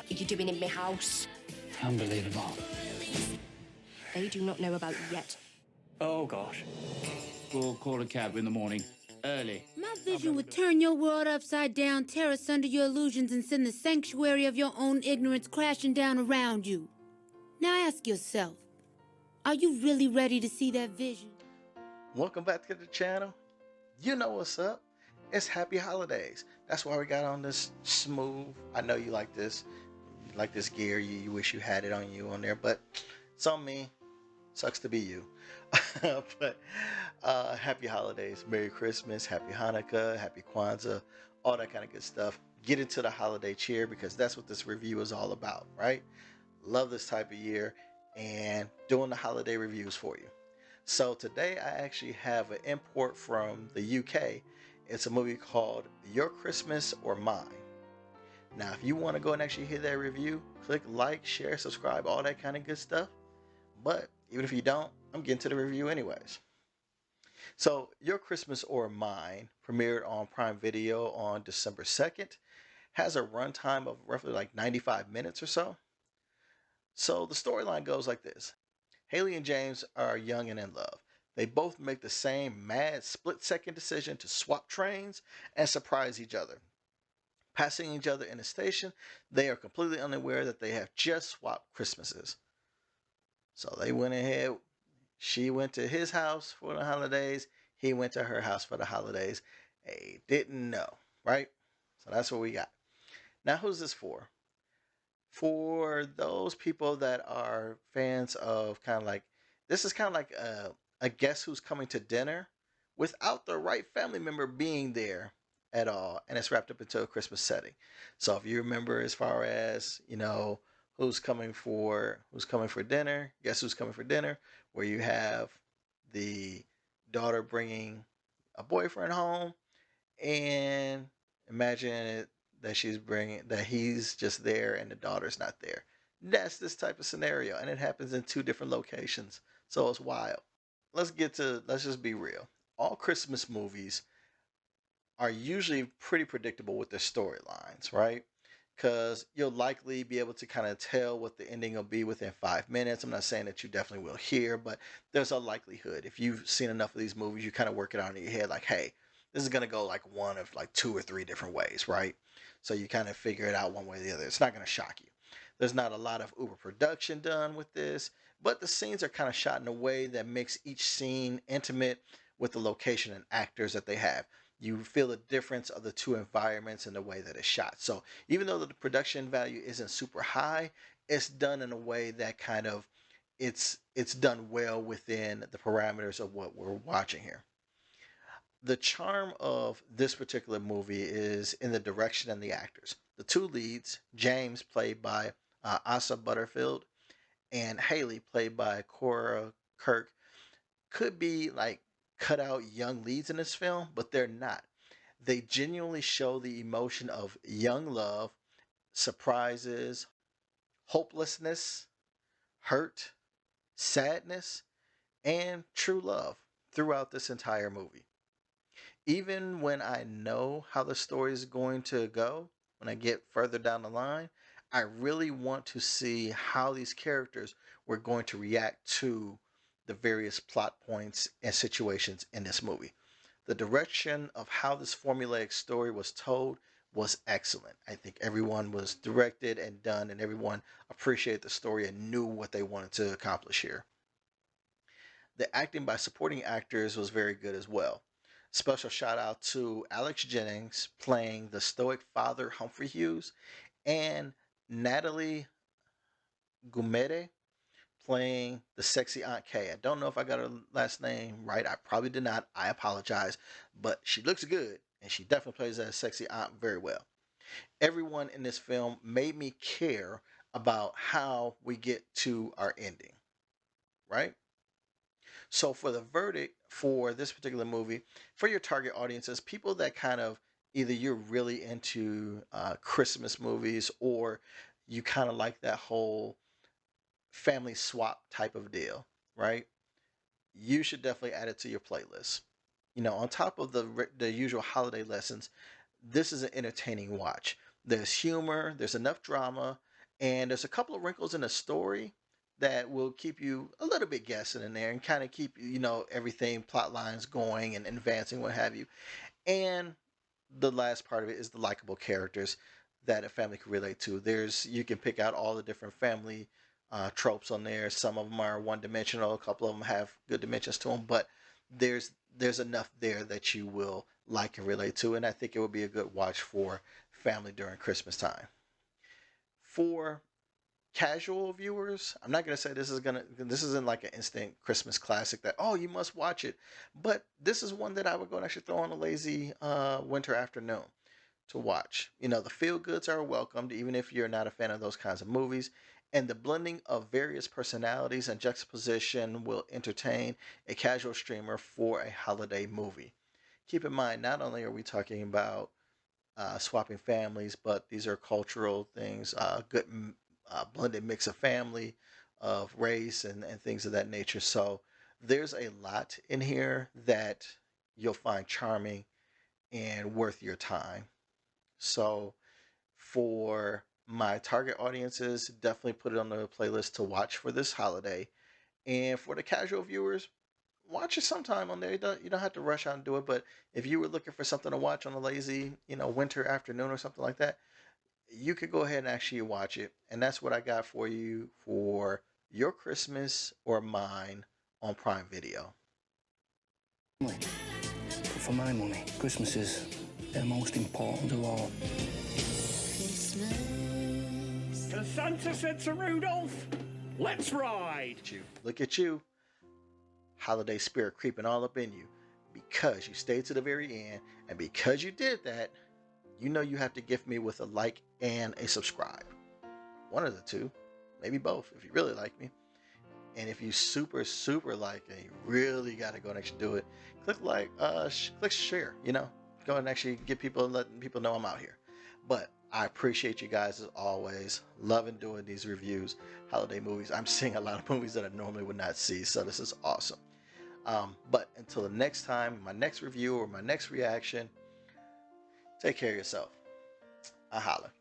What are you doing in my house? Unbelievable. They do not know about you yet. Oh, gosh. We'll call a cab in the morning. Early. My vision would turn your world upside down, tear asunder your illusions, and send the sanctuary of your own ignorance crashing down around you. Now ask yourself, are you really ready to see that vision? Welcome back to the channel. You know what's up. It's happy holidays. That's why we got on this smooth. I know you like this. You like this gear. You wish you had it on you on there, but it's on me. Sucks to be you. But happy holidays. Merry Christmas. Happy Hanukkah. Happy Kwanzaa. All that kind of good stuff. Get into the holiday cheer because that's what this review is all about, right? Love this type of year and doing the holiday reviews for you. So today I actually have an import from the UK. It's a movie called Your Christmas or Mine. Now, if you want to go and actually hear that review, click like, share, subscribe, all that kind of good stuff. But even if you don't, I'm getting to the review anyways. So Your Christmas or Mine premiered on Prime Video on December 2nd. Has a runtime of roughly like 95 minutes or so. So the storyline goes like this. Haley and James are young and in love. They both make the same mad split-second decision to swap trains and surprise each other. Passing each other in a station, they are completely unaware that they have just swapped Christmases. So they went ahead. She went to his house for the holidays. He went to her house for the holidays. They didn't know, right? So that's what we got. Now, who's this for? For those people that are fans of kind of like, this is kind of like a guess who's coming to dinner without the right family member being there at all, and it's wrapped up into a Christmas setting. So if you remember, as far as who's coming for dinner, guess who's coming for dinner, where you have the daughter bringing a boyfriend home, and imagine it that he's just there and the daughter's not there. That's this type of scenario, and it happens in two different locations, so it's wild. Let's just be real. All Christmas movies are usually pretty predictable with their storylines, right? Because you'll likely be able to kind of tell what the ending will be within 5 minutes. I'm not saying that you definitely will hear, but there's a likelihood. If you've seen enough of these movies, you kind of work it out in your head like, hey, this is going to go like one of like two or three different ways, right? So you kind of figure it out one way or the other. It's not going to shock you. There's not a lot of uber production done with this, but the scenes are kind of shot in a way that makes each scene intimate with the location and actors that they have. You feel the difference of the two environments and the way that it's shot. So even though the production value isn't super high, it's done in a way that kind of it's done well within the parameters of what we're watching here. The charm of this particular movie is in the direction and the actors. The two leads, James, played by Asa Butterfield, and Haley, played by Cora Kirk, could be like cut out young leads in this film, but they're not. They genuinely show the emotion of young love, surprises, hopelessness, hurt, sadness, and true love throughout this entire movie. Even when I know how the story is going to go, when I get further down the line, I really want to see how these characters were going to react to the various plot points and situations in this movie. The direction of how this formulaic story was told was excellent. I think everyone was directed and done, and everyone appreciated the story and knew what they wanted to accomplish here. The acting by supporting actors was very good as well. Special shout out to Alex Jennings playing the stoic father Humphrey Hughes and Natalie Gumede playing the sexy Aunt Kay. I don't know if I got her last name right. I probably did not. I apologize. But she looks good and she definitely plays that sexy aunt very well. Everyone in this film made me care about how we get to our ending, right? So for the verdict for this particular movie, for your target audiences, people that kind of either you're really into Christmas movies or you kind of like that whole family swap type of deal, right? You should definitely add it to your playlist. On top of the usual holiday lessons, this is an entertaining watch. There's humor, there's enough drama, And there's a couple of wrinkles in the story that will keep you a little bit guessing in there and kind of keep everything, plot lines going and advancing, what have you. And the last part of it is the likable characters that a family can relate to. You can pick out all the different family tropes on there. Some of them are one dimensional, a couple of them have good dimensions to them, but there's enough there that you will like and relate to, and I think it would be a good watch for family during Christmas time. For casual viewers, I'm not gonna say this isn't like an instant Christmas classic that, oh, you must watch it, but this is one that I would go and actually throw on a lazy winter afternoon to watch. The feel goods are welcomed, even if you're not a fan of those kinds of movies. And the blending of various personalities and juxtaposition will entertain a casual streamer for a holiday movie. Keep in mind, not only are we talking about swapping families, but these are cultural things, good blended mix of family, of race, and things of that nature. So there's a lot in here that you'll find charming and worth your time. So for my target audiences, definitely put it on the playlist to watch for this holiday. And for the casual viewers, watch it sometime on there. You don't have to rush out and do it. But if you were looking for something to watch on a lazy, winter afternoon or something like that, you could go ahead and actually watch it. And that's what I got for you for your Christmas or mine on Prime Video. But for my money, Christmas is the most important of all. And Santa said to Rudolph, let's ride. Look at you. Holiday spirit creeping all up in you because you stayed to the very end. And because you did that, you have to gift me with a like and a subscribe. One of the two, maybe both if you really like me. And if you super like and you really got to go and actually do it, click like, click share, go and actually letting people know I'm out here. But I appreciate you guys as always. Loving doing these reviews, holiday movies. I'm seeing a lot of movies that I normally would not see, so this is awesome. But until the next time, my next review or my next reaction, take care of yourself. I holla.